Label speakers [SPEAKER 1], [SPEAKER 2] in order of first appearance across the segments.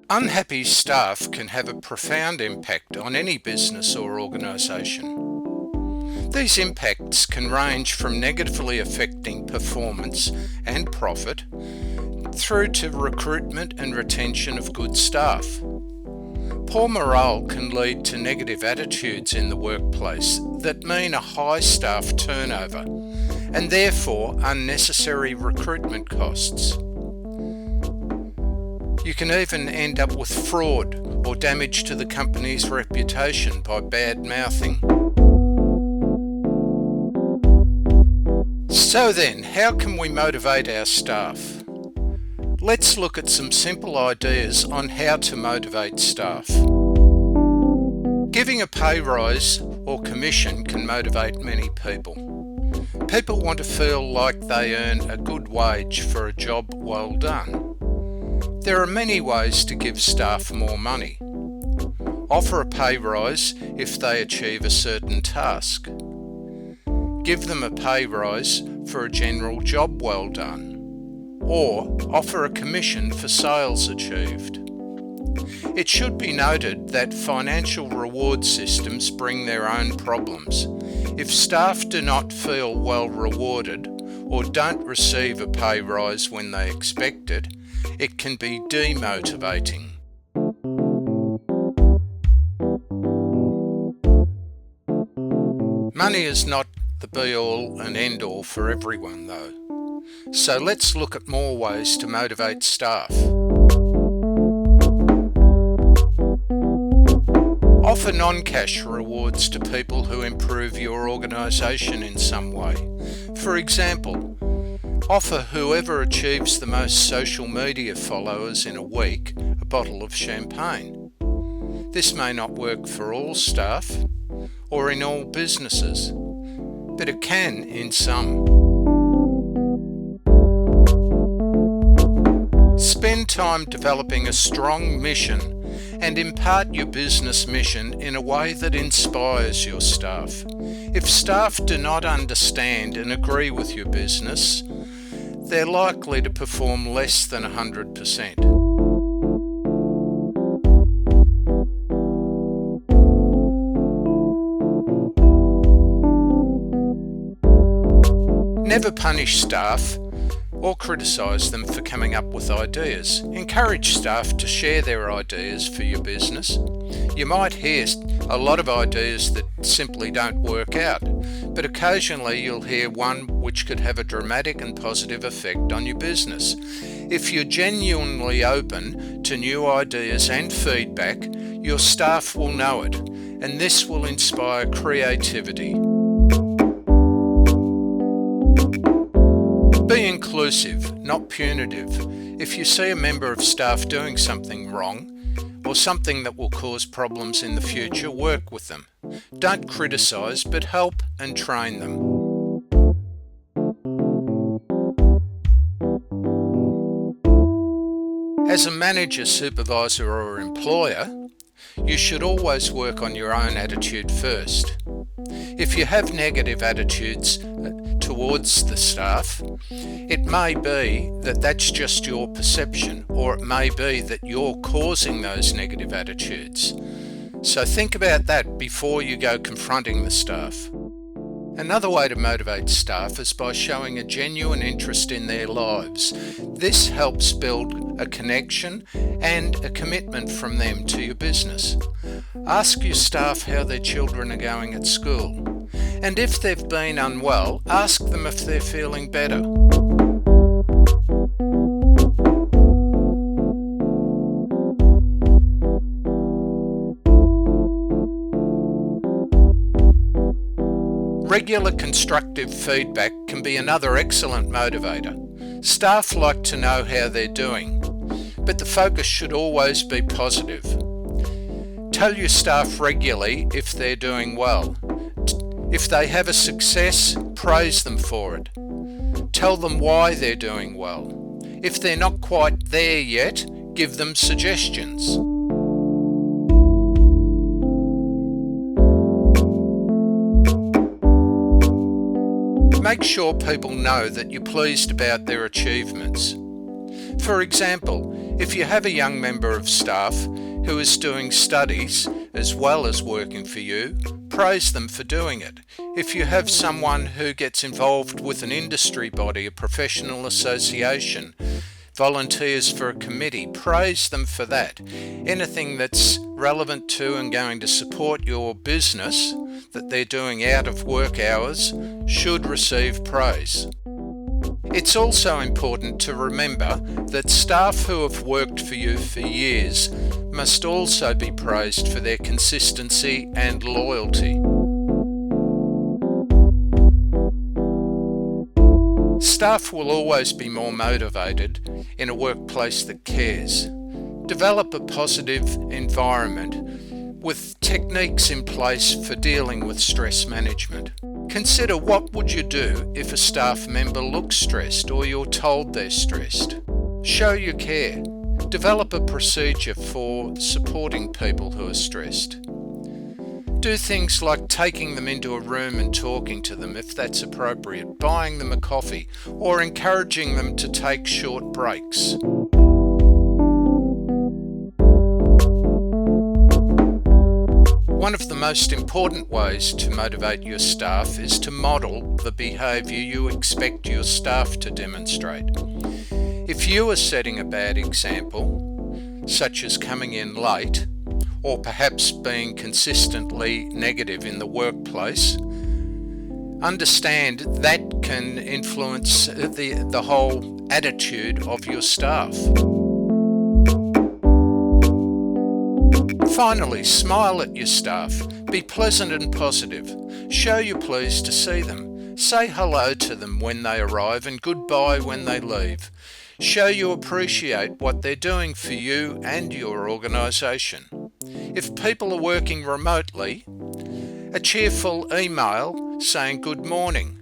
[SPEAKER 1] Unhappy staff can have a profound impact on any business or organisation. These impacts can range from negatively affecting performance and profit through to recruitment and retention of good staff. Poor morale can lead to negative attitudes in the workplace that mean a high staff turnover and therefore unnecessary recruitment costs. You can even end up with fraud or damage to the company's reputation by bad mouthing. So then, how can we motivate our staff? Let's look at some simple ideas on how to motivate staff. Giving a pay rise or commission can motivate many people. People want to feel like they earn a good wage for a job well done. There are many ways to give staff more money. Offer a pay rise if they achieve a certain task. Give them a pay rise for a general job well done. Or offer a commission for sales achieved. It should be noted that financial reward systems bring their own problems. If staff do not feel well rewarded or don't receive a pay rise when they expect it, it can be demotivating. Money is not the be-all and end-all for everyone though. So let's look at more ways to motivate staff. Offer non-cash rewards to people who improve your organisation in some way. For example, offer whoever achieves the most social media followers in a week a bottle of champagne. This may not work for all staff or in all businesses, but it can in some. Spend time developing a strong mission and impart your business mission in a way that inspires your staff. If staff do not understand and agree with your business, they're likely to perform less than 100%. Never punish staff or criticise them for coming up with ideas. Encourage staff to share their ideas for your business. You might hear a lot of ideas that simply don't work out, but occasionally you'll hear one which could have a dramatic and positive effect on your business. If you're genuinely open to new ideas and feedback, your staff will know it, and this will inspire creativity. Be inclusive, not punitive. If you see a member of staff doing something wrong or something that will cause problems in the future, work with them. Don't criticise, but help and train them. As a manager, supervisor or employer, you should always work on your own attitude first. If you have negative attitudes towards the staff, it may be that that's just your perception, or it may be that you're causing those negative attitudes. So think about that before you go confronting the staff. Another way to motivate staff is by showing a genuine interest in their lives. This helps build a connection and a commitment from them to your business. Ask your staff how their children are going at school. And if they've been unwell, ask them if they're feeling better. Regular constructive feedback can be another excellent motivator. Staff like to know how they're doing, but the focus should always be positive. Tell your staff regularly if they're doing well. If they have a success, praise them for it. Tell them why they're doing well. If they're not quite there yet, give them suggestions. Make sure people know that you're pleased about their achievements. For example, if you have a young member of staff who is doing studies as well as working for you, praise them for doing it. If you have someone who gets involved with an industry body, a professional association, volunteers for a committee, praise them for that. Anything that's relevant to and going to support your business that they're doing out of work hours should receive praise. It's also important to remember that staff who have worked for you for years must also be praised for their consistency and loyalty. Staff will always be more motivated in a workplace that cares. Develop a positive environment with techniques in place for dealing with stress management. Consider, what would you do if a staff member looks stressed or you're told they're stressed? Show you care. Develop a procedure for supporting people who are stressed. Do things like taking them into a room and talking to them if that's appropriate, buying them a coffee, or encouraging them to take short breaks. One of the most important ways to motivate your staff is to model the behaviour you expect your staff to demonstrate. If you are setting a bad example, such as coming in late, or perhaps being consistently negative in the workplace, understand that can influence the whole attitude of your staff. Finally, smile at your staff. Be pleasant and positive. Show you're pleased to see them. Say hello to them when they arrive and goodbye when they leave. Show you appreciate what they're doing for you and your organisation. If people are working remotely, a cheerful email saying good morning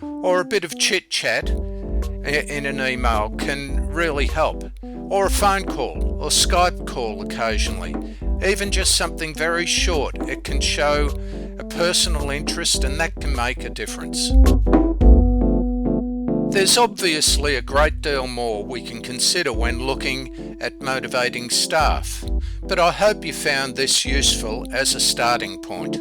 [SPEAKER 1] or a bit of chit-chat in an email can really help, or a phone call or Skype call occasionally. Even just something very short, it can show a personal interest, and that can make a difference. There's obviously a great deal more we can consider when looking at motivating staff, but I hope you found this useful as a starting point.